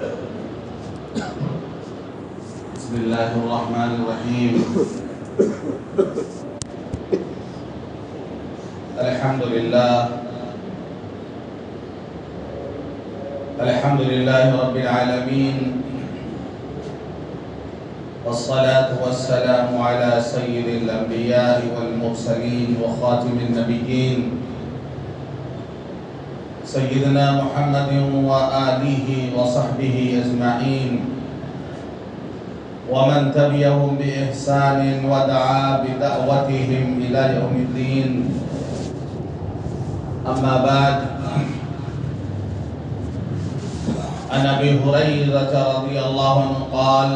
بسم الله الرحمن الرحيم. الحمد لله رب العالمين، والصلاة والسلام على سيد الأنبياء والمرسلين وخاتم النبيين سيدنا محمد وآله وصحبه أجمعين، ومن تبعهم بإحسان ودعا بدعوتهم إلى يوم الدين. أما بعد، عن أبي هريرة رضي الله عنه قال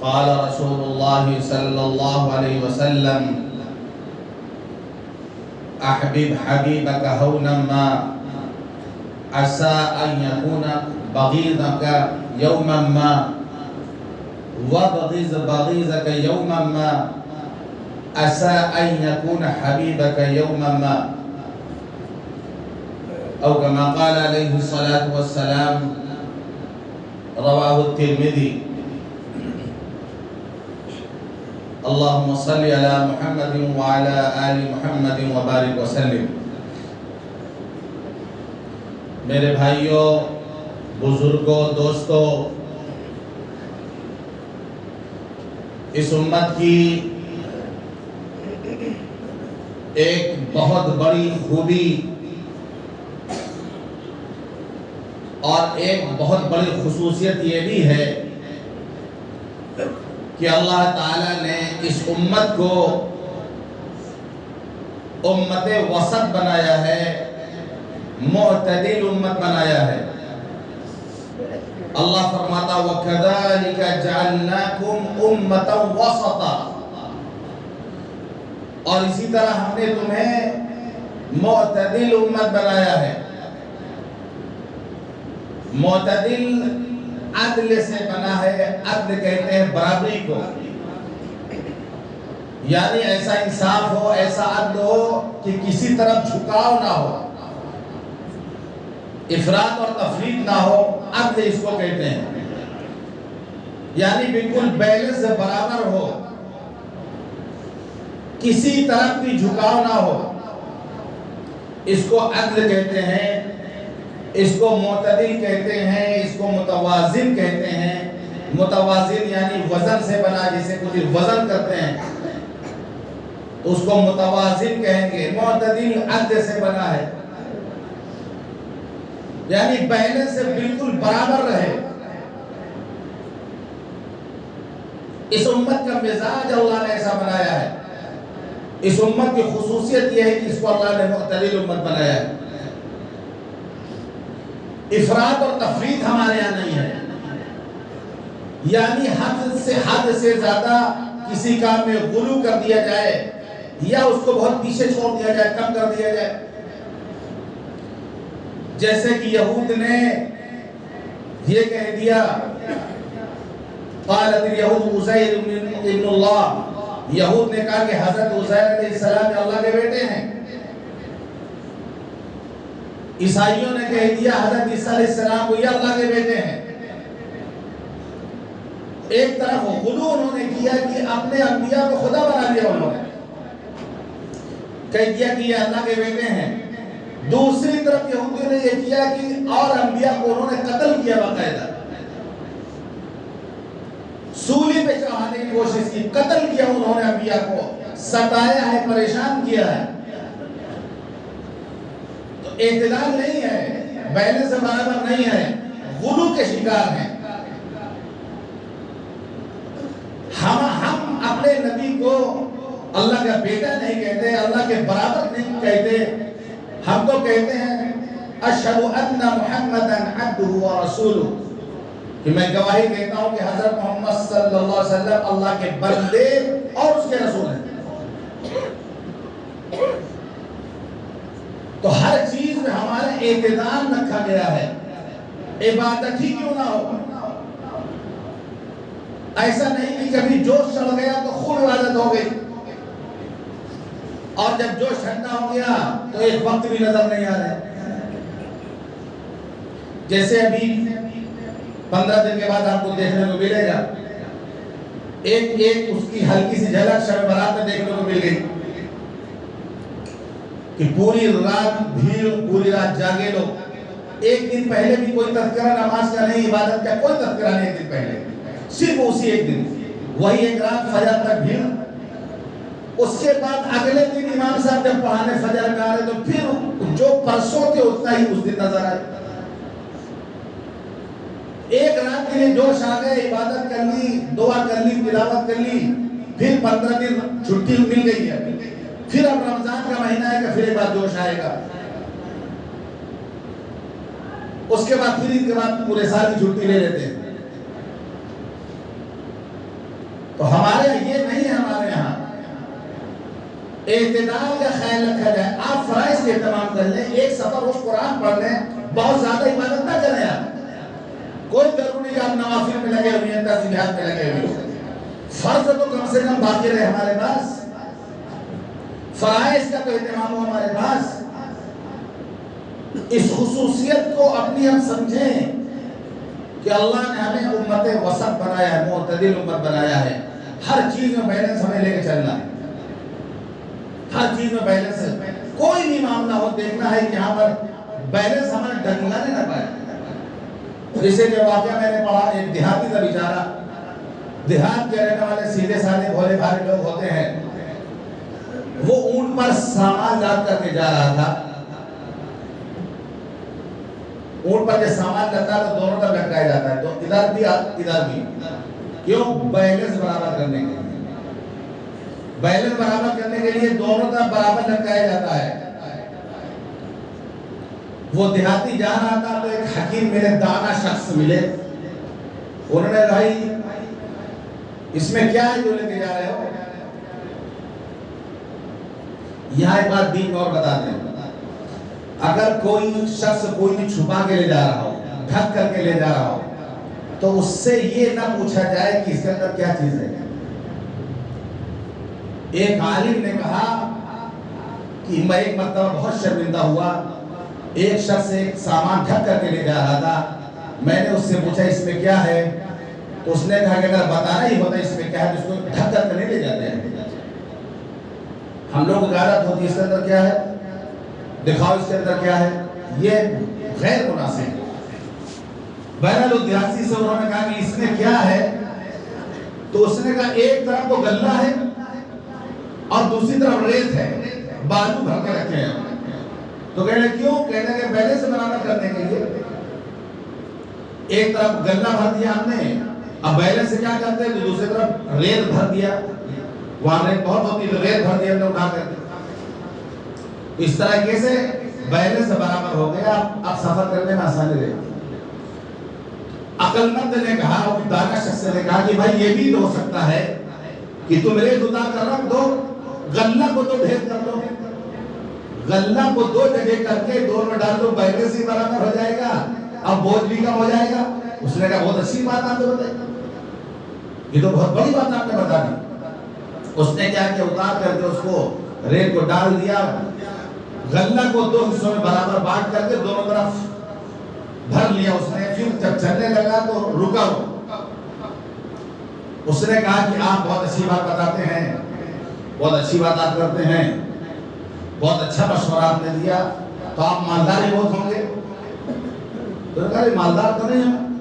قال رسول الله صلى الله عليه وسلم: أحبب حبيبك هونا ما، عسى أن يكون بغيضك يوما ما، وابغض بغيضك يوما ما، عسى أن يكون حبيبك يوما ما، أو كما قال عليه الصلاة والسلام. رواه الترمذي. اللهم صل على محمد وعلى آل محمد وبارك وسلم. میرے بھائیوں، بزرگوں، دوستوں، اس امت کی ایک بہت بڑی خوبی اور ایک بہت بڑی خصوصیت یہ بھی ہے کہ اللہ تعالیٰ نے اس امت کو امت وسط بنایا ہے، معتدل امت بنایا ہے. اللہ فرماتا: وَكَذَلِكَ جَعَلْنَاكُمْ أُمَّةً وَسَطًا، اور اسی طرح ہم نے تمہیں معتدل امت بنایا ہے. معتدل عدل سے بنا ہے. عدل کہتے ہیں برابری کو، یعنی ایسا انصاف ہو، ایسا عدل ہو کہ کسی طرف جھکاؤ نہ ہو، افراط اور تفریط نہ ہو. عدل اس کو کہتے ہیں، یعنی بالکل بیلنس برابر ہو، کسی طرف بھی جھکاؤ نہ ہو. اس کو عدل کہتے ہیں، اس کو معتدل کہتے ہیں، اس کو متوازن کہتے ہیں. متوازن یعنی وزن سے بنا، جسے کچھ وزن کرتے ہیں اس کو متوازن کہیں گے. معتدل عدل سے بنا ہے، یعنی بیلنس سے بالکل برابر رہے. اس امت کا مزاج اللہ نے ایسا بنایا ہے. اس امت کی خصوصیت یہ ہے کہ اس کو اللہ نے معتدل امت بنایا ہے. افراط اور تفریط ہمارے یہاں نہیں ہے، یعنی حد سے زیادہ کسی کام میں غلو کر دیا جائے یا اس کو بہت پیچھے چھوڑ دیا جائے، کم کر دیا جائے. جیسے کہ یہود نے یہ کہہ دیا، قالت الیہود عزیر ابن اللہ، یہود نے کہا کہ حضرت عزیر علیہ السلام اللہ کے بیٹے ہیں. عیسائیوں نے کہہ دیا حضرت عیسیٰ علیہ السلام کو یہ اللہ کے بیٹے ہیں. ایک طرف غلو انہوں نے کیا کہ اپنے انبیاء کو خدا بنا لیا، انہوں نے کہہ دیا کہ یہ اللہ کے بیٹے ہیں. دوسری طرف یہودیوں نے یہ کیا کہ اور انبیاء کو انہوں نے قتل کیا، باقاعدہ سولی پہ چڑھانے کی کوشش کی، قتل کیا انہوں نے انبیاء کو، ستایا ہے، پریشان کیا ہے. تو اعتدال نہیں ہے، بیلنس برابر نہیں ہے، غلو کے شکار ہیں. ہم اپنے نبی کو اللہ کا بیٹا نہیں کہتے، اللہ کے برابر نہیں کہتے. ہم تو کہتے ہیں اشہد ان محمدا عبدہ ورسولہ، کہ میں گواہی دیتا ہوں کہ حضرت محمد صلی اللہ علیہ وسلم اللہ کے بندے اور اس کے رسول ہیں. تو ہر چیز میں ہمارا اعتدال رکھا گیا ہے، عبادت ہی کیوں نہ ہو. ایسا نہیں کہ کبھی جوش چڑھ گیا تو خوب عبادت ہو گئی، اور جب جوش ٹھنڈا ہو گیا تو ایک وقت بھی نظر نہیں آ رہا ہے. جیسے ابھی 15 دن کے بعد آپ کو دیکھنے کو ملے گا ایک اس کی ہلکی سی جھلک شب برات میں دیکھنے کو مل گئی کہ پوری رات بھیڑ، پوری رات جاگے لوگ. ایک دن پہلے بھی کوئی تذکرہ نماز کا نہیں، عبادت کا کوئی تذکرہ نہیں. ایک دن پہلے صرف اسی ایک دن، وہی ایک رات فجر تک بھیڑ. اس کے بعد اگلے دن امام صاحب جب پڑھانے فجر کا آ رہے تو پھر جو پرسوں تھے اتنا ہی اس دن نظر آئے. ایک رات کے لیے جوش آ گئے، عبادت کر لی، دعا کر لی، تلاوت کر لی، پھر 15 دن چھٹی مل گئی ہے. پھر اب رمضان کا مہینہ ہے کہ پھر ایک بار جوش آئے گا. اس کے بعد پھر ان کے بعد پورے سال کی چھٹی لے لیتے ہیں. تو ہمارے یہ نہیں ہے. ہمارے یہاں اعتدال کا خیال رکھا جائے. آپ فرائض کے اہتمام کر لیں، ایک سفر روز قرآن پڑھ لیں، بہت زیادہ عبادت نہ کریں. آپ کوئی ضروری نہیں کہ آپ نوافل میں لگے ہوئے ہیں، تسبیحات میں لگے ہوئے ہیں. فرض تو کم سے کم باقی رہے ہمارے پاس، فرائض کا تو اہتمام ہو ہمارے پاس. اس خصوصیت کو اپنی ہم سمجھیں کہ اللہ نے ہمیں امت وسط بنایا ہے، معتدل امت بنایا ہے. ہر چیز میں بیلنس ہمیں لے کے چلنا ہے. ہر چیز میں بیلنس ہے. کوئی بھی معاملہ ہو دیکھنا ہے کہ یہاں پر بیلنس ہمارے ڈگمگانے نہ پائے. جیسے کہ واقعہ میں نے پڑھا، ایک دیہاتی تھا بیچارہ، دیہات کے رہنے والے سیدھے سادے بھولے بھالے لوگ ہوتے ہیں. وہ اونٹ پر سامان لاد کر کے جا رہا تھا. اونٹ پر جب سامان لگتا ہے تو دونوں طرف لٹکایا جاتا ہے، تو ادھر بھی ادھر بھی. کیوں؟ بیلنس برابر کرنے کے لیے. بیلنس برابر کرنے کے لیے دونوں طرف برابر لٹکایا جاتا ہے. وہ دیہاتی جا رہا تھا تو ایک حکیم ملے، دانا شخص ملے. انہوں نے بھائی اس میں کیا ہے جو لے کے جا رہے ہو؟ یہاں ایک بات بیچ میں اور بتا دیں، اگر کوئی شخص کوئی بھی چھپا کے لے جا رہا ہو، ڈھک کر کے لے جا رہا ہو، تو اس سے یہ نہ پوچھا جائے کہ اس کے اندر کیا چیز ہے. ایک عالم نے کہا کہ میں ایک مرتبہ بہت شرمندہ ہوا. ایک شخص ایک سامان ڈھک کر کے لے جا رہا تھا. میں نے اس سے پوچھا اس میں کیا ہے، تو اس نے کہا کہ اگر بتانا ہی ہوتا اس میں کیا ہے تو اس کو ڈھک کر کے نہیں لے جاتے ہیں. ہم لوگ غیرت ہوتی ہے اس کے اندر کیا ہے، دکھاؤ اس کے اندر کیا ہے. یہ غیر مناسب. بہرحال اس دیہاتی سے انہوں نے کہا کہ اس میں کیا ہے، تو اس نے کہا ایک طرف تو غلہ ہے اور دوسری طرف ریت ہے، بالو بھر کے رکھے ہیں. تو کہنے کیوں؟ کہنے کہ بیلنس سے برابر کرنے کے لیے. ایک طرف غلہ بھر دیا ہم نے، اب بیلنس سے کیا کرتے ہیں تو دوسری طرف ریت بھر دیا. وہاں ریت بہت ہوتی ہے تو ریت بھر دیا ہم نے اٹھا کر. اس طرح کیسے بیلنس سے برابر ہو گیا. اب سفر کرنے میں آسانی رہے. عقل مند نے کہا، دانا شخص نے کہا کہ بھائی یہ بھی ہو سکتا ہے کہ تم ریت اتار کر رکھ دو، غلہ کو تو ڈھیر کر دو. غلہ کو دو جگہ کر کے دونوں میں ڈال دو، بیلنس ہی برابر ہو جائے گا، اب بوجھ بھی کم ہو جائے گا. اس نے کہا بہت اچھی بات آپ نے بتائی، یہ تو بہت بڑی بات آپ نے بتا دی. اس نے کیا کہ اتار کر کے اس کو ریت کو ڈال دیا، غلہ کو دو حصوں میں برابر بانٹ کر کے دونوں طرف بھر لیا. اس نے پھر جب چلنے لگا تو رکا. اس نے کہا کہ آپ بہت اچھی بات بتاتے ہیں، بہت اچھی بات آپ کرتے ہیں، بہت اچھا مشورہ آپ نے دیا، تو آپ مالدار ہی بہت ہوں گے. تو نے کہا مالدار تو نہیں ہوں.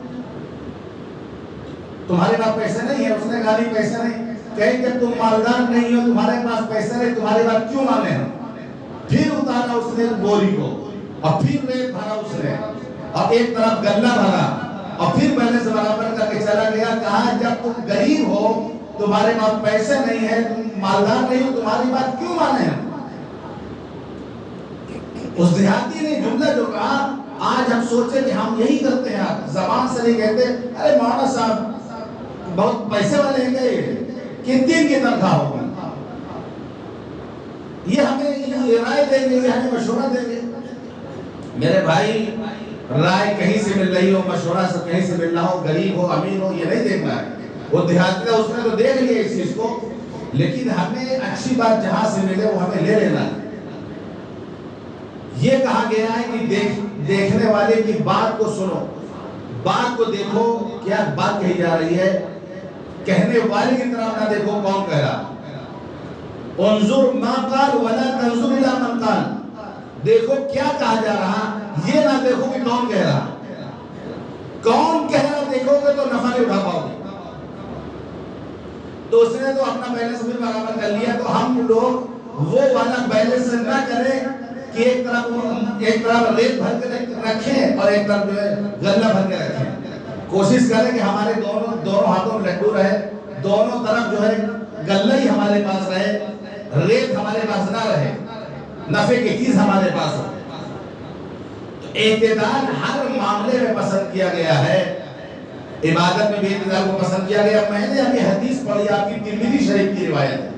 تمہارے پاس پیسے نہیں ہے؟ اس نے کہا نہیں پیسے نہیں. کہیں کہ تم مالدار نہیں ہو، تمہارے پاس پیسے نہیں، تمہاری بات کیوں مانے ہم. پھر اتارا اس نے بوری کو اور پھر ریت بھرا اس نے اور ایک طرف غلہ بھرا اور پھر بیلنس برابر کر کے چلا گیا. کہا جب تم غریب ہو، تمہارے پاس پیسے نہیں ہے، تم مالدار نہیں ہو، تمہاری بات کیوں مانے ہم. اس دیہاتی نے جملہ جو کہا، آج ہم سوچے کہ ہم یہی کرتے ہیں. آپ زبان سے نہیں کہتے ارے مولانا صاحب بہت پیسے والے ہیں کہ دن کی تنخواہ ہوگی، یہ ہمیں رائے دیں گے، یہ ہمیں مشورہ دیں گے. میرے بھائی رائے کہیں سے مل رہی ہو، مشورہ سے کہیں سے مل رہا ہو، غریب ہو امیر ہو، یہ نہیں دیکھنا ہے. وہ دیہاتی تھا، اس نے تو دیکھ لیا اس چیز کو، لیکن ہمیں اچھی بات جہاں سے ملے وہ ہمیں لے لینا ہے. یہ کہا گیا ہے کہ دیکھنے والے کی بات کو سنو، بات کو دیکھو کیا بات کہی جا رہی ہے، کہنے والے کی طرف نہ دیکھو کون کہہ رہا۔ انظر ما قال ولا تنظر الى من قال، دیکھو کیا کہا جا رہا، یہ نہ دیکھو کہ کون کہہ رہا۔ کون کہہ رہا دیکھو گے تو نفع نہیں اٹھا پاؤ گے۔ تو اس نے تو اپنا بیلنس بھی برابر کر لیا، تو ہم لوگ وہ والا بیلنس نہ کریں کہ ایک طرف ریت بھر کے رکھیں اور ایک طرف جو ہے غلہ بھر کے رکھیں۔ کوشش کریں کہ ہمارے دونوں ہاتھوں میں لڈو رہے، دونوں طرف جو ہے غلہ ہی ہمارے پاس رہے، ریت ہمارے پاس نہ رہے، نفع کی چیز ہمارے پاس ہو۔ اعتدال ہر معاملے میں پسند کیا گیا ہے، عبادت میں بھی اعتدال کو پسند کیا گیا۔ میں نے ابھی حدیث پڑھی آپ کی ترمذی شریف کی روایت ہے،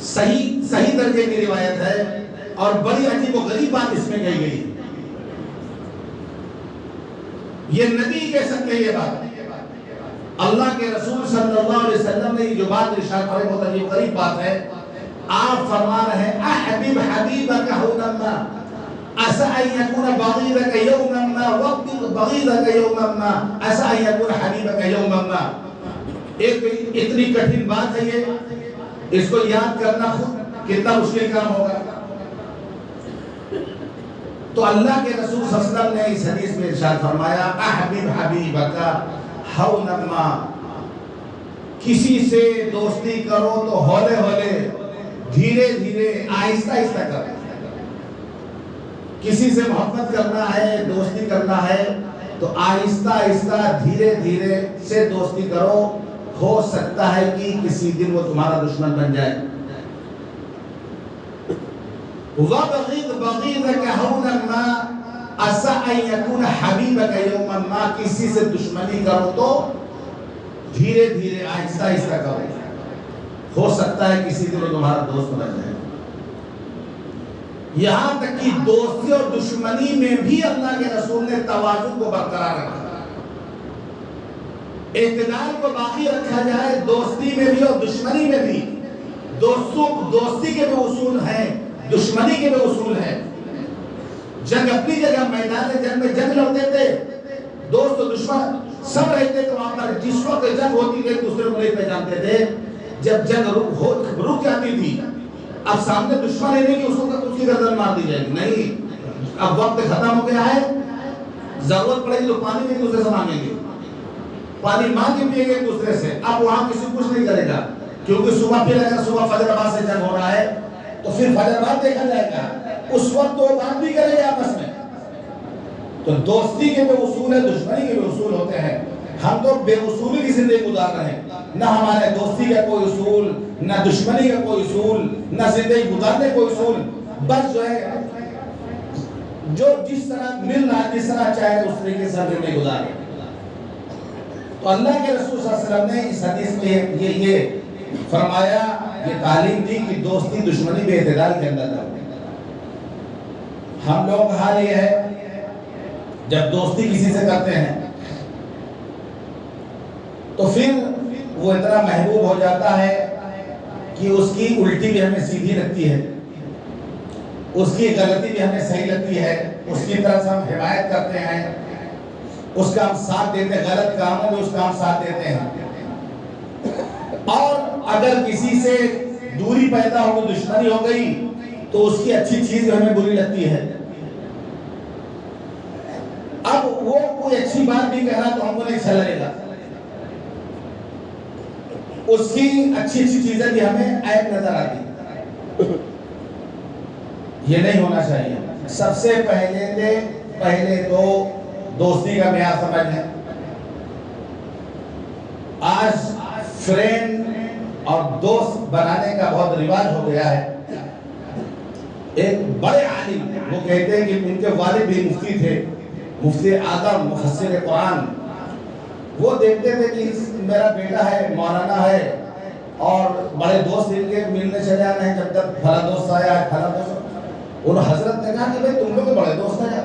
صحیح درجے کی روایت ہے، اور بڑی عجیب و غریب بات اس میں کہی گئی، یہ نبی کہہ سکتے ہیں یہ بات، اللہ کے رسول صلی اللہ علیہ وسلم نے جو بات ارشاد فرمائی بہت عجیب غریب بات ہے۔ آپ فرما رہے ہیں احبب حبیبک ہونا ما عسى ان يكون بغيضك يوما ما وابغض بغيضك يوما ما عسى ان يكون حبيبك يوما ما۔ ایک اتنی کٹھن بات ہے یہ، اس کو یاد کرنا خود کتنا مشکل کام ہوگا۔ تو اللہ کے رسول صلی اللہ علیہ وسلم نے اس حدیث میں ارشاد فرمایا احبب حبیبک ہونا ما، کسی سے دوستی کرو تو ہولے ہولے، دھیرے دھیرے، آہستہ آہستہ کرو۔ کسی سے محبت کرنا ہے، دوستی کرنا ہے تو آہستہ آہستہ دھیرے دھیرے سے دوستی کرو، ہو سکتا ہے کہ کسی دن وہ تمہارا دشمن بن جائے۔ وَبَغِضْ بَغِضَكَ هَوْنًا مَا عَسَىٰ أَن يَكُونَ حَبِيبَكَ يَوْمًا مَا، کسی سے دشمنی کرو تو دھیرے دھیرے آہستہ آہستہ کرو، ہو سکتا ہے کسی دن وہ تمہارا دوست بن جائے۔ یہاں تک کہ دوستی اور دشمنی میں بھی اللہ کے رسول نے توازن کو برقرار رکھا، اعتدال کو باقی رکھا جائے، دوستی میں بھی اور دشمنی میں بھی۔ دوستی کے بھی اصول ہیں، دشمنی کے بھی اصول ہیں۔ جنگ اپنی جگہ، میدان جنگ میں جنگ لڑتے تھے، دوست و دشمن سب رہتے تھے وہاں پر۔ جس وقت جنگ ہوتی تھی دوسرے کو نہیں پہچانتے تھے، جب جنگ رک جاتی تھی اب سامنے دشمن ہے نہیں کہ اس کی گردن مار دی جائے گی، نہیں، اب وقت ختم ہو گیا ہے، ضرورت پڑے گی تو پانی بھی دوسرے سے مانگیں گے، پانی مانگ کے پیئیں گے ایک دوسرے سے۔ اب وہاں کسی کچھ نہیں کرے گا، کیونکہ صبح پھر اگر صبح فجر بعد سے جنگ ہو رہا ہے تو پھر فجر بعد دیکھا جائے گا، اس وقت وہ بات بھی کرے گا آپس میں۔ تو دوستی کے بھی اصول ہے، دشمنی کے بھی اصول ہوتے ہیں۔ ہم تو بے اصولی کی زندگی گزار رہے ہیں، نہ ہمارے دوستی کا کوئی اصول، نہ دشمنی کا کوئی اصول، نہ زندگی گزارنے کوئی اصول، بس جو ہے جو جس طرح مل رہا ہے، جس طرح چاہے اس طریقے سے زندگی گزارے۔ تو اللہ کے رسول صلی اللہ علیہ وسلم نے اس حدیث میں یہ فرمایا، یہ تعلیم دی کہ دوستی دشمنی بے اعتدال کے اندر کرو۔ ہم لوگ کا حال یہ ہے جب دوستی کسی سے کرتے ہیں تو پھر وہ اتنا محبوب ہو جاتا ہے کہ اس کی الٹی بھی ہمیں سیدھی لگتی ہے، اس کی غلطی بھی ہمیں صحیح لگتی ہے، اس کی طرف سے ہم حمایت کرتے ہیں، اس کا ہم ساتھ دیتے ہیں، غلط کام ہے تو اس کا ہم ساتھ دیتے ہیں۔ اور اگر کسی سے دوری پیدا ہو، دشمنی ہو گئی تو اس کی اچھی چیز بھی ہمیں بری لگتی ہے۔ اب وہ کوئی اچھی بات بھی کہہ رہا تو ہم کو نہیں اچھا لگے گا، اس کی اچھی چیزیں بھی ہمیں عیب نظر آتی۔ یہ نہیں ہونا چاہیے۔ سب سے پہلے تو دوستی کا معیار سمجھ لیں۔ آج فرینڈ اور دوست بنانے کا بہت رواج ہو گیا ہے۔ ایک بڑے عالم، وہ کہتے ہیں کہ ان کے والد بھی مفتی تھے، مفتی اعظم مفسر قرآن۔ وہ دیکھتے تھے کہ میرا بیٹا ہے، مولانا ہے، اور بڑے دوست ان کے ملنے چلے آنا ہے، جب تک پھلا دوست آیا ہے، پھلا دوست۔ انہوں حضرت نے کہا کہ بھئی تم لوگ بڑے دوست ہیں،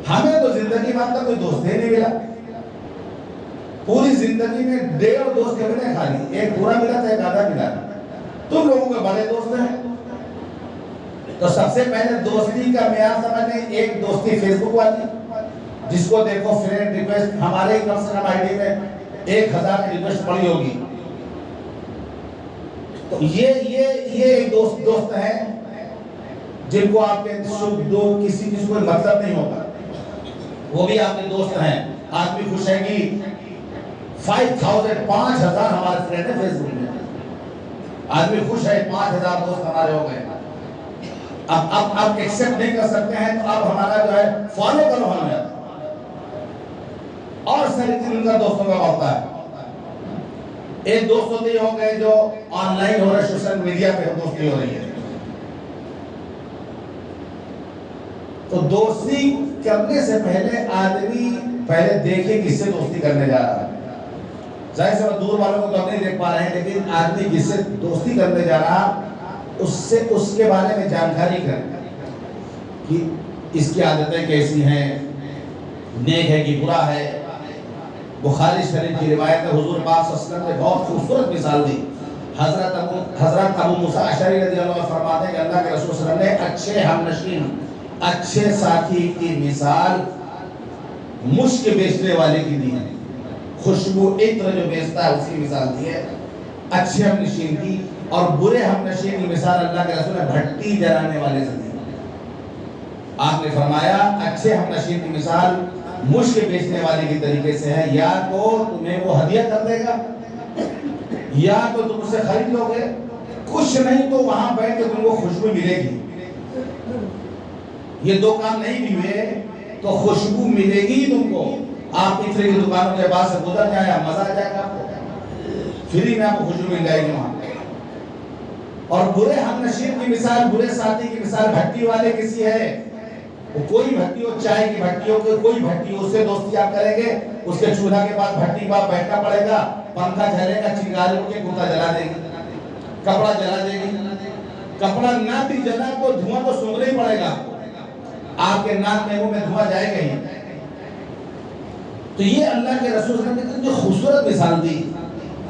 ہمیں تو زندگی میں کا کوئی دوست ہی نہیں ملا، پوری زندگی میں 1.5 دوست کبھی نہیں خالی، ایک پورا ملا تھا ایک آدھا ملا، تم لوگوں کے بڑے دوست ہیں۔ تو سب سے پہلے دوستی کا معیار سمجھیں، ایک دوستی فیس بک والی جس کو دیکھو فرینڈ ریکویسٹ ہمارے کم سے کم آئی ڈی میں 1000 ریکویسٹ پڑی ہوگی، تو یہ ایک دوست ہیں جن کو آپ کے سکھ دکھ کسی کوئی مطلب نہیں ہوگا، وہ بھی آپ کے دوست ہیں۔ آدمی خوش ہے کہ 5000 ہمارے فرینڈ ہیں فیس بک میں، آدمی خوش ہے 5000 دوست ہمارے ہو گئے۔ اب ایکسپٹ نہیں کر سکتے ہیں تو اب ہمارا جو ہے فالو کرو ہمیں، اور ساری ان کا دوستوں کا ہوتا ہے۔ ایک دوست ہوتے ہی ہو گئے جو آن لائن ہو رہے، سوشل میڈیا پہ دوستی ہو رہی ہے۔ تو دوستی کرنے سے پہلے آدمی پہلے دیکھے کس سے دوستی کرنے جا رہا ہے۔ ظاہر سے دور والوں کو تو نہیں دیکھ پا رہے ہیں، لیکن آدمی جس سے دوستی کرنے جا رہا اس کے بارے میں جانکاری کریں کہ اس کی عادتیں کیسی ہیں، نیک ہے کہ برا ہے۔ بخاری شریف کی روایت ہے، حضور پاک صلی اللہ علیہ وسلم نے بہت خوبصورت مثال دی۔ حضرت ابو موسیٰ اشعری رضی اللہ عنہ فرماتے ہیں کہ اللہ کے رسول صلی اللہ علیہ وسلم نے اچھے ہمنشین، اچھے ساتھی کی مثال مشک بیچنے والے کی دی ہے، خوشبو عطر جو بیچتا ہے اس کی مثال دی ہے اچھے ہمنشین کی، اور برے ہمنشین کی مثال اللہ کے رسول نے بھٹی جلانے والے سے دی۔ آپ نے فرمایا اچھے ہمنشین کی مثال مشک بیچنے والے کی طریقے سے ہے، یا تو تمہیں وہ ہدیہ کر دے گا یا تو تم اسے خرید لو گے، کچھ نہیں تو وہاں بیٹھ کے تم کو خوشبو ملے گی۔ یہ دو کام نہیں بھی ہوئے تو خوشبو ملے گی تم کو۔ آپ عطر کی دکانوں کے پاس سے گزر جائیں، مزہ آ جائے گا آپ کو، فری میں آپ کو خوشبو مل جائے گی وہاں۔ اور برے ہمنشین کی مثال، برے ساتھی کی مثال بھٹی والے کسی ہے، وہ کوئی بھٹی ہو، چائے کی بھٹی ہو، کوئی بھٹی ہو، اس سے دوستی آپ کریں گے، اس کے چولہا کے پاس بھٹی کے پاس بیٹھنا پڑے گا، پنکھا جلے گا، چنگاری اڑ کے کرتا جلا دے گی، کپڑا جلا دے گی۔ کپڑا نہ بھی جلا تو دھواں تو سونگنا ہی پڑے گا، آپ کے ناک میں منہ میں دھواں جائے گا ہی۔ تو یہ اللہ کے رسول صلی اللہ علیہ وسلم نے جو خوبصورت مثال دی،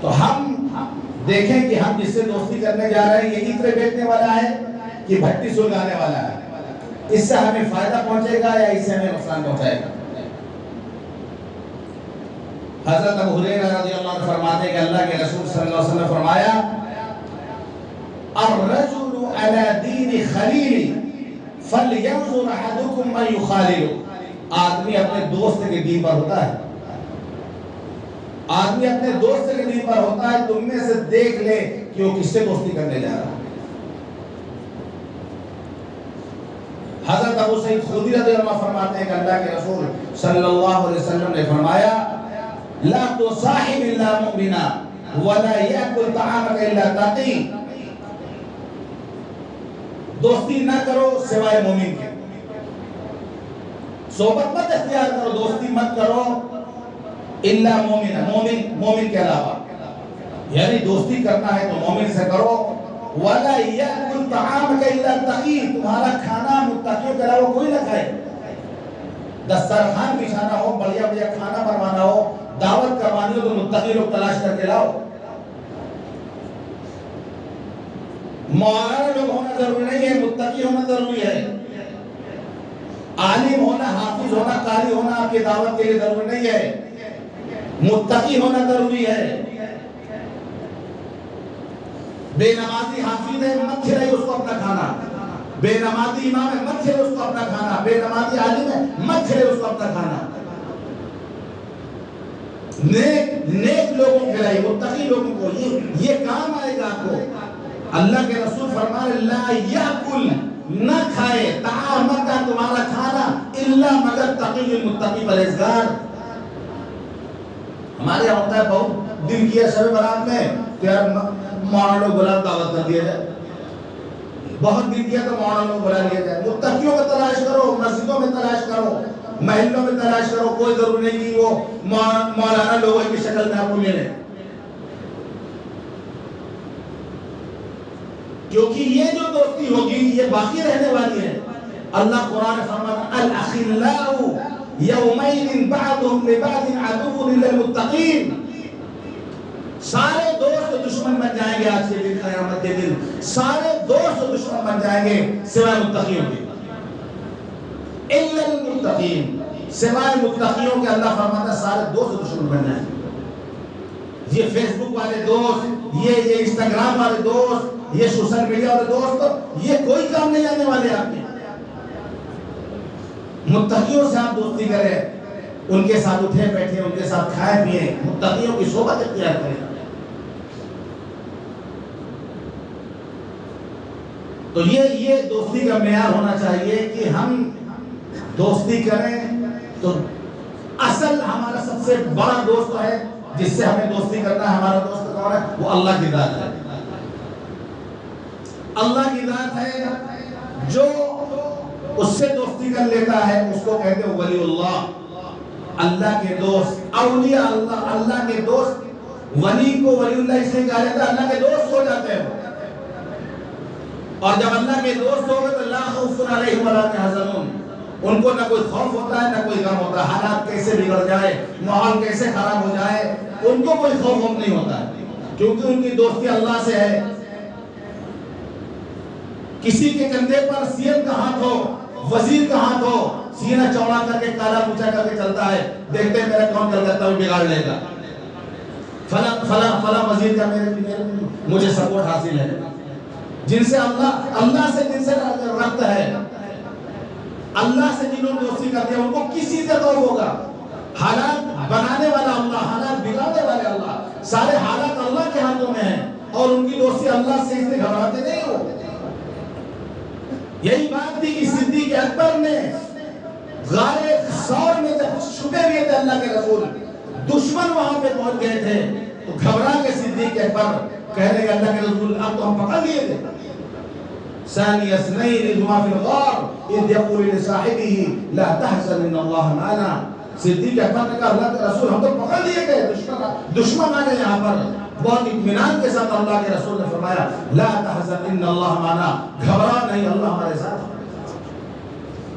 تو ہم دیکھیں کہ ہم جس سے دوستی کرنے جا رہے ہیں یہ عطر بیچنے والا ہے کہ بھٹی سلگانے والا ہے، اس سے ہمیں فائدہ پہنچے گا یا اس سے ہمیں نقصان پہنچائے گا۔ حضرت ابو ہریرہ رضی اللہ عنہ فرماتے ہیں کہ اللہ کے رسول صلی اللہ علیہ وسلم نے فرمایا الرجل علی دین خلیل فلینظر احدکم من یخالل۔ آدمی اپنے دوست کے دین پر ہوتا ہے، آدمی اپنے دوست کے دین پر ہوتا ہے، تم میں سے دیکھ لے کہ وہ کس سے دوستی کرنے جا رہا ہے۔ حضرت ابو سعید خدری رضی اللہ عنہ فرماتے ہیں کہ اللہ کے رسول صلی اللہ علیہ وسلم نے فرمایا لا تصاحب الا مؤمنا ولا یاکل طعامک الا تقی۔ دوستی نہ کرو سوائے مومن کے، صحبت مت اختیار کرو، دوستی مت کرو الا مومنا، مومن کے علاوہ، یعنی دوستی کرنا ہے تو مومن سے کرو۔ وَلَا يَأْكُلْ طَعَامَكَ إِلَّا تَقِي، تمہارا کھانا متقیوں کے علاوہ کوئی نہ کھائے۔ دسترخوان بچھانا ہو، بڑھیا بڑھیا کھانا بنوانا ہو، دعوت کروانی ہو تو متقی لوگ تلاش کر کے لاؤ۔ مولانا لوگ ہونا ضروری نہیں ہے، متقی ہونا ضروری ہے۔ عالم ہونا، حافظ ہونا، قاری ہونا آپ کی دعوت کے لیے ضروری نہیں ہے، متقی ہونا ضروری ہے۔ بے نمازی حافظ ہے، مت کھلائے اس کو اپنا کھانا، بے نمازی امام ہے، مت کھلائے اس کو اپنا کھانا، بے نمازی عالم ہے، مت کھلائے اس کو اپنا کھانا۔ نیک لوگوں کو کھلائے، متقی لوگوں کو، یہ کام آئے گا آپ کو۔ اللہ کے رسول فرمائے لا یاکل، نہ کھائے طعامک، تمہارا کھانا، الا مگر تقی، متقی پرہیزگار۔ ہمارے یہاں ہوتا ہے بہت دن کیا شب برات میں کہ یار مولانا لوگ بلا دعوت کر دیا جائے، بہت دن کیا تو مولانا لوگ بلا لیا جائے۔ متقیوں میں تلاش کرو، مسجدوں میں تلاش کرو، محلوں میں تلاش کرو، کوئی ضروری نہیں کہ وہ مولانا لوگوں کی شکل میں آپ کو ملے، کیونکہ یہ جو دوستی ہوگی یہ باقی رہنے والی ہے۔ اللہ قرآن فرماتا الاخلاء یومئذ بعضهم لبعض عدو الا المتقین۔ سارے دوست دشمن بن جائیں گے آج کے دن، قیامت کے دن سارے دوست دشمن بن جائیں گے سوائے متقیوں کے، الا المتقین، سوائے متقیوں کے اللہ فرماتا ہے سارے دوست دشمن بن جائیں گے۔ یہ فیس بک والے دوست، یہ انسٹاگرام والے دوست، یہ سوشل میڈیا والے دوست، یہ کوئی کام نہیں آنے والے آپ کے۔ متقیوں سے آپ دوستی کریں، ان کے ساتھ اٹھے بیٹھے، ان کے ساتھ کھائے پیئے، متقیوں کی صحبت اختیار کریں۔ تو یہ دوستی کا معیار ہونا چاہیے کہ ہم دوستی کریں تو اصل ہمارا سب سے بڑا دوست ہے جس سے ہمیں دوستی کرنا ہے، ہمارا دوست کون ہے؟ وہ اللہ کی ذات ہے۔ اللہ کی ذات ہے، جو اس سے دوستی کر لیتا ہے اس کو کہتے ہیں ولی اللہ، اللہ کے دوست، اولیاء اللہ، اللہ کے دوست۔ ولی کو ولی اللہ اس لیے کہا جاتا ہے اللہ کے دوست ہو جاتے ہیں، اور جب اللہ کے دوست ہو گئے تو لا خوف علیہم ولا هم يحزنون، ان کو نہ کوئی خوف ہوتا ہے نہ کوئی غم ہوتا ہے، حالات کیسے بگڑ جائے، ماحول کیسے خراب ہو جائے، ان کو کوئی خوف غم نہیں ہوتا ہے، کیونکہ ان کی دوستی اللہ سے ہے۔ کسی کے کندھے پر سی ایم کا ہاتھ ہو، وزیر کا ہاتھ ہو، سینہ چوڑا کر کے کالا پوچھا کر کے چلتا ہے، دیکھتے ہیں میرا کون کلکتہ میں بگاڑ لے گا، فلاں وزیر کا مجھے سپورٹ حاصل ہے۔ جن سے اللہ سے جن سے ربط ہے، اللہ سے جنہوں نے دوستی کر دیا ان کو کسی سے خوف ہوگا؟ حالات بنانے والا اللہ، حالات بگاڑنے والے اللہ، سارے حالات اللہ کے ہاتھوں میں ہیں، اور ان کی دوستی اللہ سے اس لیے گھبراتے نہیں ہو۔ یہی بات تھی کہ صدیق اکبر نے غار ثور میں جب چھپے ہوئے تھے اللہ کے رسول، دشمن وہاں پہ پہنچ گئے تھے تو گھبرا کے صدیق اکبر کہنے لگے اللہ کے رسول اب تو ہم پکڑ لیے تھے۔ ثانی اثنین اذ هما فی الغار اذ یقول لصاحبہ لا تحزن ان اللہ معنا۔ صدیق اکبر نے کہا اللہ کے رسول ہم تو پکڑ لیے گئے، دشمن آ گئے یہاں پر۔ بہت اطمینان کے ساتھ اللہ کے رسول نے فرمایا لا تحزن ان اللہ معنا، گھبرا نہیں اللہ ہمارے ساتھ۔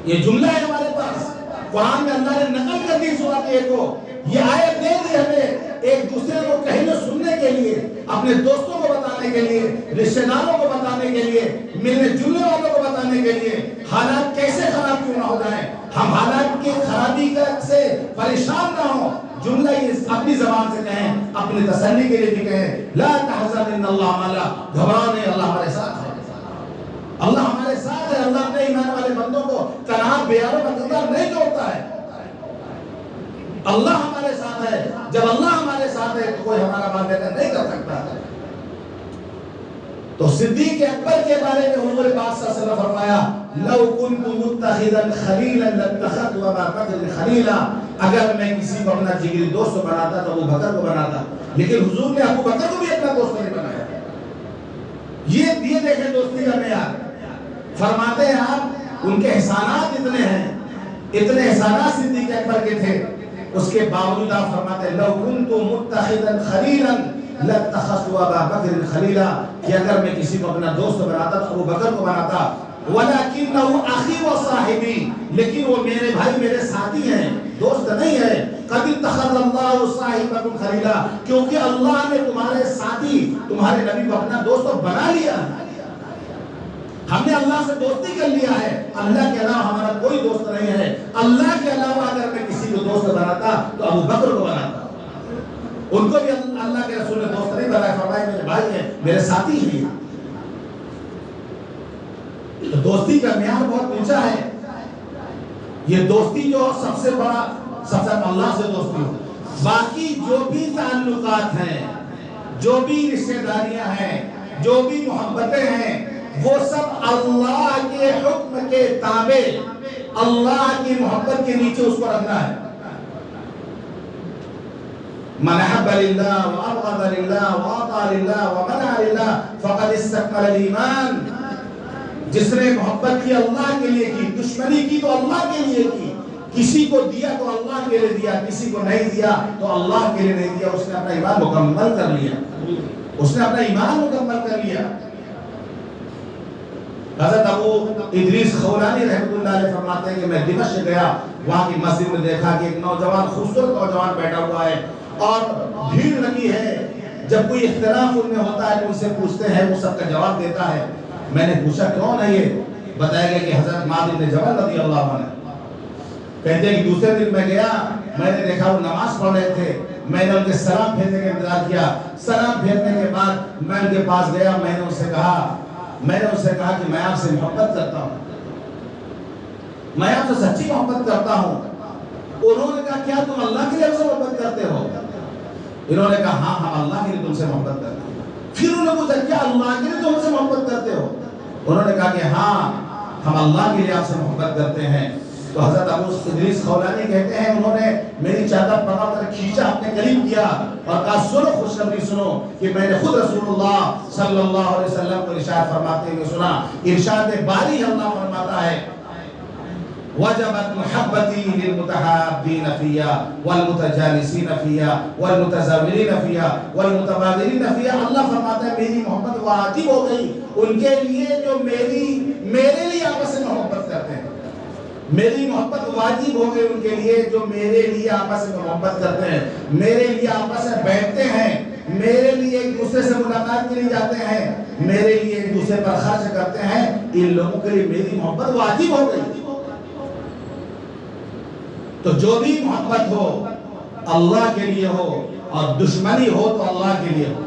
یہ جملہ ہے ہمارے پاس، قرآن میں اللہ نے نقل کر دی سورۃ ایک کو، یہ آیت دے دی ہمیں ایک دوسرے کو کہنے سننے کے لیے، اپنے دوستوں کو بتانے کے لیے، رشتہ داروں کو بتانے کے لیے، ملنے جلنے والوں کو بتانے کے لیے، حالات کیسے خراب کیوں نہ ہو جائیں، ہم حالات کی خرابی سے پریشان نہ ہوں، جملہ یہ اپنی زبان سے کہیں، اپنے تسلی کے لیے بھی کہیں لا تحزن ان اللہ معنا، گھبراؤ نہیں اللہ ہمارے ساتھ ہے، اللہ ہمارے ساتھ ہے۔ اللہ اپنے ایمان والے بندوں کو تنہا بیاروں کا کردار نہیں جوڑتا ہے، اللہ ہمارے ساتھ ہے۔ جب اللہ ہمارے ساتھ ہے تو کوئی ہمارا بات نہیں کر سکتا ہے۔ تو صدیق اکبر کے بارے میں حضور پاک صلی اللہ علیہ وسلم فرمایا لو كنت متخذا خلیلا لاتخذت ابا بکر خلیلا، اگر میں کسی کو اپنا جگری دوست بناتا تو ابو بکر کو بناتا، لیکن حضور نے ابو بکر کو بھی اپنا دوست نہیں بنایا۔ یہ دیکھیں دوستی کا معیار۔ فرماتے ہیں آپ ان کے احسانات اتنے ہیں، اتنے احسانات صدیق اکبر کے تھے، اس کے باوجود آپ فرماتے ہیں لو كنت متخذا خلیلا لاتخذت ابا بکر خلیلا، کہ اگر میں کسی کو اپنا دوست بناتا تو ابو بکر کو بناتا، ولکنہ اخی و صاحبی، لیکن وہ میرے بھائی میرے ساتھی ہیں، دوست نہیں ہے۔ قد اتخذ اللہ صاحبکم خلیلا، کیونکہ اللہ نے تمہارے ساتھی، تمہارے نبی کو اپنا دوست بنا لیا ہے۔ ہم نے اللہ سے دوستی کر لیا ہے، اللہ کے علاوہ ہمارا کوئی دوست نہیں ہے۔ اللہ کے علاوہ اگر میں کسی کو دوست بناتا تو ابو بکر کو بناتا، ان کو بھی اللہ کے رسول نے دوست نہیں بنایا، فرمایا میرے بھائی ہیں، میرے ساتھی ہیں۔ تو دوستی کا معیار بہت اونچا ہے۔ یہ دوستی جو سب سے بڑا، سب سے اللہ سے دوستی ہو، باقی جو بھی تعلقات ہیں، جو بھی رشتہ داریاں ہیں، جو بھی محبتیں ہیں، وہ سب اللہ کے حکم کے تابع، اللہ کی محبت کے نیچے اس کو رکھنا ہے۔ من احب للہ وابغض للہ واطاع للہ ومنع للہ فقد استکمل الایمان، جس نے محبت کی اللہ کے لیے کی، دشمنی کی تو اللہ کے لیے کی، کسی کو دیا تو اللہ کے لیے دیا، کسی کو نہیں دیا تو اللہ کے لیے نہیں دیا، اس نے اپنا ایمان مکمل کر لیا، اس نے اپنا ایمان مکمل کر لیا۔ حضرت ابو ادریس خولانی رحمۃ اللہ علیہ فرماتے ہیں کہ میں دمشق گیا، وہاں کی مسجد میں دیکھا کہ ایک نوجوان، خوبصورت نوجوان بیٹھا ہوا ہے اور بھیڑ لگی ہے، جب کوئی اختلاف ان میں ہوتا ہے تو ان سے پوچھتے ہیں، وہ سب کا جواب دیتا ہے۔ میں نے پوچھا کون ہے یہ؟ بتایا گیا کہ حضرت معاذ بن جبل رضی اللہ عنہ۔ کہتے ہیں کہ دوسرے دن میں گیا، میں نے دیکھا وہ نماز پڑھ رہے تھے، میں نے ان کے سلام پھیرنے کا انتظار کیا۔ سلام پھیرنے کے بعد میں ان کے پاس گیا، میں نے ان سے کہا کہ میں آپ سے محبت کرتا ہوں، میں آپ سے سچی محبت کرتا ہوں۔ انہوں نے کہا کیا تم اللہ کے لیے ہم سے محبت کرتے ہو؟ انہوں نے کہا ہاں ہم اللہ کے لیے تم سے محبت کرتے ہیں۔ پھر انہوں نے پوچھا کیا اللہ کے لیے تم سے محبت کرتے ہو؟ انہوں نے کہا کہ ہاں ہم اللہ کے لیے آپ سے محبت کرتے ہیں۔ تو حضرت ابو ادریس خولانی کہتے ہیں انہوں نے میری چادر پکڑ کر کھینچا، اپنے قریب کیا اور کہا سنو خوشخبری سنو کہ میں نے خود رسول اللہ صلی اللہ علیہ وسلم کو ارشاد فرماتے ہوئے سنا۔ ارشاد باری اللہ فرماتا ہے وجبت محبتی للمتحابین فیا والمتجالسین فیا والمتزاورین فیا والمتبادلین فیا۔ اللہ فرماتا ہے میری محبت واجب ہو گئی ان کے لیے جو میرے لیے آپس میں محبت کرتے ہیں۔ میری محبت واجب ہو گئی ان کے لیے جو میرے لیے آپس میں محبت کرتے ہیں، میرے لیے آپس میں بیٹھتے ہیں، میرے لیے ایک دوسرے سے ملاقات کے لیے جاتے ہیں، میرے لیے ایک دوسرے پر خرچ کرتے ہیں۔ ان لوگوں کے لیے میری محبت واجب ہو گئی۔ تو جو بھی محبت ہو اللہ کے لیے ہو اور دشمنی ہو تو اللہ کے لیے ہو۔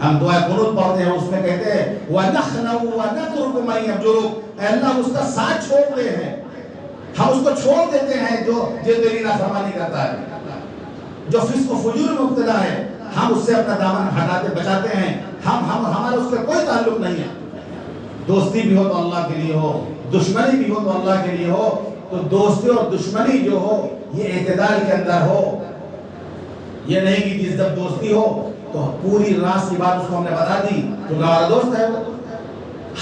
ہم دعا قنوت پڑھتے ہیں، اس میں کہتے ہیں وَنَخْنَوْ وَنَتْرُكُ مَن يَفْجُرُكَ، اے اللہ اس کا ساتھ چھوڑ دے ہیں، ہم اس کو چھوڑ دیتے ہیں جو تیری نافرمانی کرتا ہے، جو فسق و فجور میں مبتلا ہے، ہم اس سے اپنا دامن ہٹاتے بچاتے ہیں۔ ہمارا اس سے کوئی تعلق نہیں ہے۔ دوستی بھی ہو تو اللہ کے لیے ہو، دشمنی بھی ہو تو اللہ کے لیے ہو۔ تو دوستی اور دشمنی جو ہو یہ اعتدال کے اندر ہو، یہ نہیں کہ جس جب دوستی ہو تو پوری راز کی بات اس کو ہم نے بتا دی، جو ہمارا دوست ہے وہ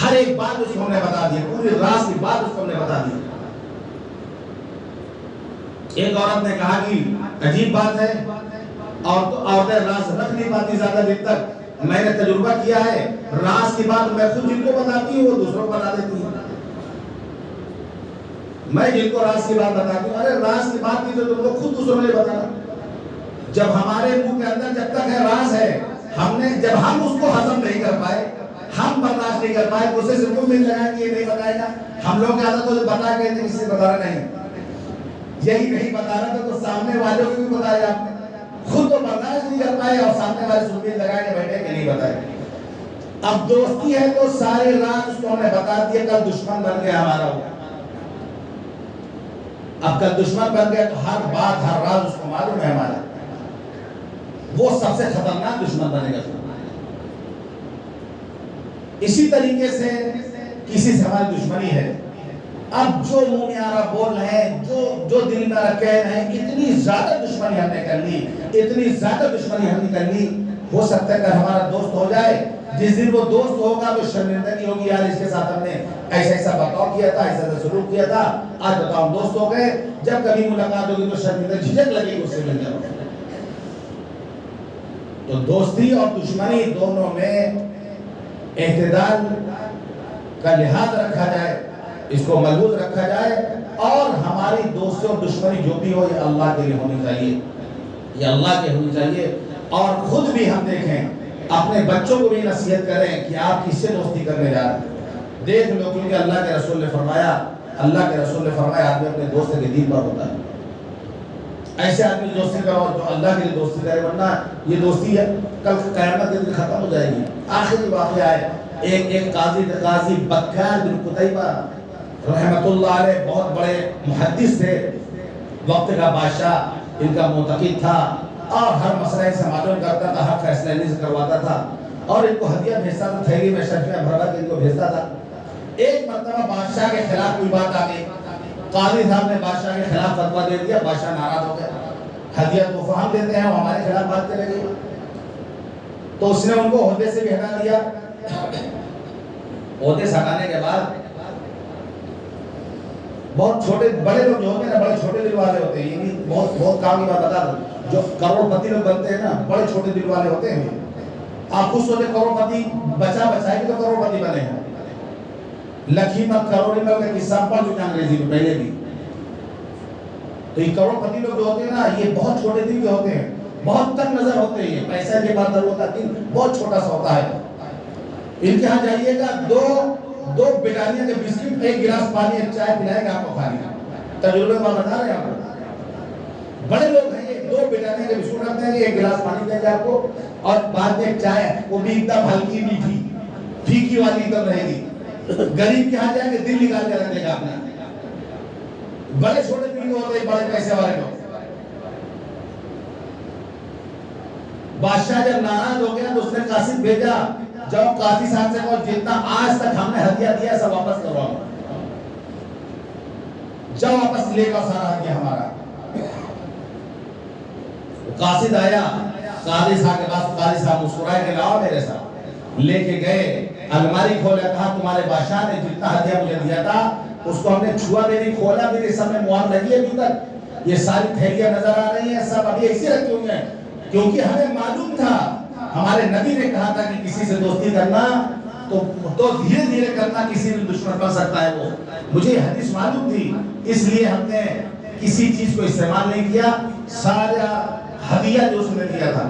ہر ایک بات اس کو ہم نے بتا دی، پوری راز کی بات اس کو ہم نے بتا دی۔ ایک عورت نے کہا کہ عجیب بات ہے، عورتیں راز رکھ نہیں پاتی زیادہ دن تک۔ میں نے تجربہ کیا ہے، راز کی بات میں خود جن کو بتاتی ہوں وہ دوسروں کو بتا دیتی ہوں۔ میں جن کو راز کی بات بتاتی ہوں، ارے راز کی بات نہیں تو تم کو خود دوسروں نے بتانا۔ جب ہمارے منہ کے اندر جب تک ہے راز ہے، جب ہم اس کو ہضم نہیں کر پائے، ہم برداشت نہیں کر پائے، دوسرے سے منہ مل لگا کہ یہ نہیں بتائے گا۔ ہم لوگ کی عادت کو بتا کے کسی سے بتانا نہیں، یہی نہیں بتا رہا تھا تو سامنے والوں کو بھی بتایا آپ نے۔ خود تو برداشت نہیں کر پائے اور سامنے والے سے امید لگا کے بیٹھے کہ نہیں بتائے۔ اب دوستی ہے تو سارے راز اس کو ہم نے بتا دیا، کل دشمن بن گیا ہمارا ہو۔ اب کل دشمن بن گیا تو ہر بات ہر راز اس کو معلوم ہے ہمارا، وہ سب سے خطرناک دشمن بنے گا۔ اسی طریقے سے کسی سے ہماری دشمنی ہے، اب جو منہ میں آ رہا بول رہے ہیں، جو دل میں رکھ رہے ہیں، اتنی زیادہ دشمنی ہم نے کر لی، اتنی زیادہ دشمنی ہم نے کر لی، ہو سکتا ہے کہ ہمارا دوست ہو جائے، جس دن وہ دوست ہوگا تو شرمندگی ہوگی، یار اس کے ساتھ ہم نے ایسا برتاؤ کیا تھا، ایسا سلوک کیا تھا، آج بتاؤ ہم دوست ہو گئے، جب کبھی ملاقات ہوگی تو شرمندگی جھجک لگے گی اس سے مل جاؤ۔ تو دوستی اور دشمنی دونوں میں اعتدال کا لحاظ رکھا جائے، اس کو مضبوط رکھا جائے، اور ہماری دوستی اور دشمنی جو بھی ہو یہ اللہ کے لیے ہونی چاہیے، یہ اللہ کے ہونی چاہیے۔ اور خود بھی ہم دیکھیں، اپنے بچوں کو بھی نصیحت کریں کہ آپ کس سے دوستی کرنے جا رہے ہیں۔ دیکھ لو، کیونکہ اللہ کے رسول نے فرمایا آدمی اپنے دوست کے دین پر ہوتا ہے۔ ایسے آدمی دوستی کرو جو اللہ کے لیے دوستی کرے، ورنہ یہ دوستی ہے کل قیامت کے دن ختم ہو جائے گی۔ آخری واقعہ ہے، ایک قاضی بکار بن قتیبہ رحمت اللہ علیہ، بہت بڑے محدث تھے، وقت کا بادشاہ ان کا معتقد تھا، اور ہر مسئلہ سے معلوم کرتا تھا، ہر فیصلہ انہیں سے کرواتا تھا، اور ان کو ہدیہ بھیجتا تھا، تھیلی میں شرفیاں بھر کے ان کو بھیجتا تھا۔ ایک مرتبہ بادشاہ کے خلاف کوئی بات آ گئی، قاضی صاحب نے بادشاہ کے خلاف فتویٰ دے دیا، بادشاہ ناراض ہو گیا، ہدیہ تو فہم دیتے ہیں وہ ہمارے خلاف بات کریں گے، تو اس نے ان کو عہدے سے بھی ہٹا دیا۔ عہدے سے ہٹانے کے بعد بہت چھوٹے بڑے لوگ جو ہوتے ہیں نا، بڑے چھوٹے دل والے ہوتے ہیں، یہ بھی بہت کام کی بات بتا دوں، جو کروڑ پتی لوگ بنتے ہیں نا، بڑے چھوٹے دل والے ہوتے ہیں۔ آپ خود سوچے کروڑ پتی بچائے بھی تو کروڑ پتی بنے ہیں۔ لکھی مت کروڑی مل کا قصہ پڑھ چکے انگریزی میں پہلے بھی۔ تو یہ کروڑ پتی لوگ جو ہوتے ہیں نا، یہ بہت چھوٹے دل کے ہوتے ہیں، بہت تنگ نظر ہوتے ہیں، پیسے کے بعد ضرورت آتی ہے، بہت چھوٹا سا ہوتا ہے۔ ان کے ہاں جائیے گا، دو بٹانیہ کے بسکٹ، ایک گلاس پانی، ایک چائے پلائے گا آپ کو کھانی، تجربے میں بتا رہے ہیں آپ کو۔ بڑے لوگ ہیں یہ، 2 بٹانیہ کے بسکٹ رکھتے ہیں، ایک گلاس پانی دیں گے آپ کو، اور بعد میں ایک چائے، وہ بھی ایک دم ہلکی میٹھی، پھیکی والی ایک دم رہے گی۔ غریب کے ہاں جائیں گے دل نکال کے رکھ لے گا اپنا۔ بڑے چھوٹے دل کے ہوتے ہیں بڑے پیسے والے لوگ۔ بادشاہ جب ناراض ہو گیا تو اس نے قاصد بھیجا، جب قاضی صاحب سے کہو جتنا آج تک ہم نے ہدیہ دیا سب واپس کرواؤ، جب واپس لے کر سارا ہدیہ ہمارا۔ قاصد آیا قاضی صاحب کے پاس، قاضی صاحب مسکرائے کہ لاؤ میرے ساتھ، لے کے گئے، الماری کھولا، کہا تمہارے بادشاہ نے جتنا ہدیہ مجھے دیا تھا اس کو ہم نے چھوا بھی نہیں، کھولا بھی نہیں، سب میں مہر لگی ہے ابھی تک، یہ ساری تھیلیاں نظر آ رہی ہیں، سب ابھی ایسے رکھی ہوئی ہیں، کیونکہ ہمیں معلوم تھا، ہمارے نبی نے کہا تھا کہ کسی سے دوستی کرنا تو دھیرے دھیرے کرنا، کسی بھی دشمن بن سکتا ہے وہ، مجھے یہ حدیث معلوم تھی، اس لیے ہم نے کسی چیز کو استعمال نہیں کیا، سارا ہدیہ جو اس نے دیا تھا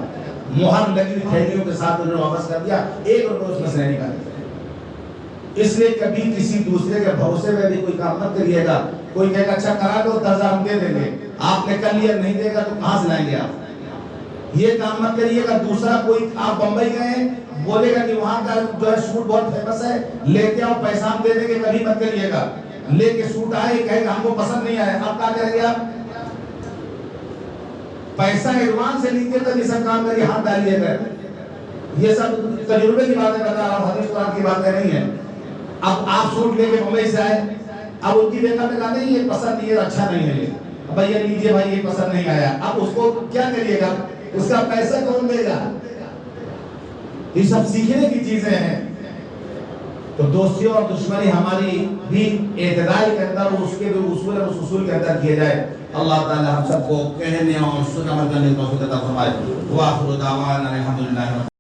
مہر لگی تھیلیوں کے ساتھ انہوں نے واپس کر دیا، 1 روپے اس میں سے نہیں نکالے۔ اس لیے کبھی کسی دوسرے کے بھروسے میں بھی کوئی کام مت کریے گا، کوئی کہے گا اچھا کرا دو 10,000 ہم دے دیں گے، آپ نے کر لیا نہیں دے گا تو کہاں سے لائیں گے آپ؟ یہ کام مت کریے گا۔ دوسرا کوئی، آپ بمبئی گئے بولے گا کہ وہاں کا جو ہے سوٹ بہت فیمس ہے، لیتے آؤ پیسہ ہم دے دیں گے، کبھی مت کریے گا۔ لے کے سوٹ آئے کہے گا ہم کو پسند نہیں آیا، آپ کیا کریں گے؟ آپ پیسہ ایڈوانس سے لیجیے تب یہ سب کام کریے، ہاتھ ڈالیے گا۔ یہ سب تجربے کی باتیں بتا رہا ہوں، حدیث قرآن کی باتیں نہیں ہیں۔ اب آپ سوٹ لے کے بمبئی سے آئے، اب ان کی بیگم نے کہا نہیں یہ پسند نہیں ہے، اچھا نہیں ہے، اب یہ لیجیے بھائی یہ پسند نہیں آیا، اب اس کو کیا کریے گا؟ اس کا پیسہ کون دے گا؟ یہ سب سیکھنے کی چیزیں ہیں۔ تو دوستیوں اور دشمنی ہماری بھی اعتدال کے اندر، اس کے بھی اصول اور اصول کے اندر کیے جائے۔ اللہ تعالی ہم سب کو کہنے اور سننے عمل کرنے کی توفیق عطا فرمائے۔ وآخر دعوانا الحمدللہ۔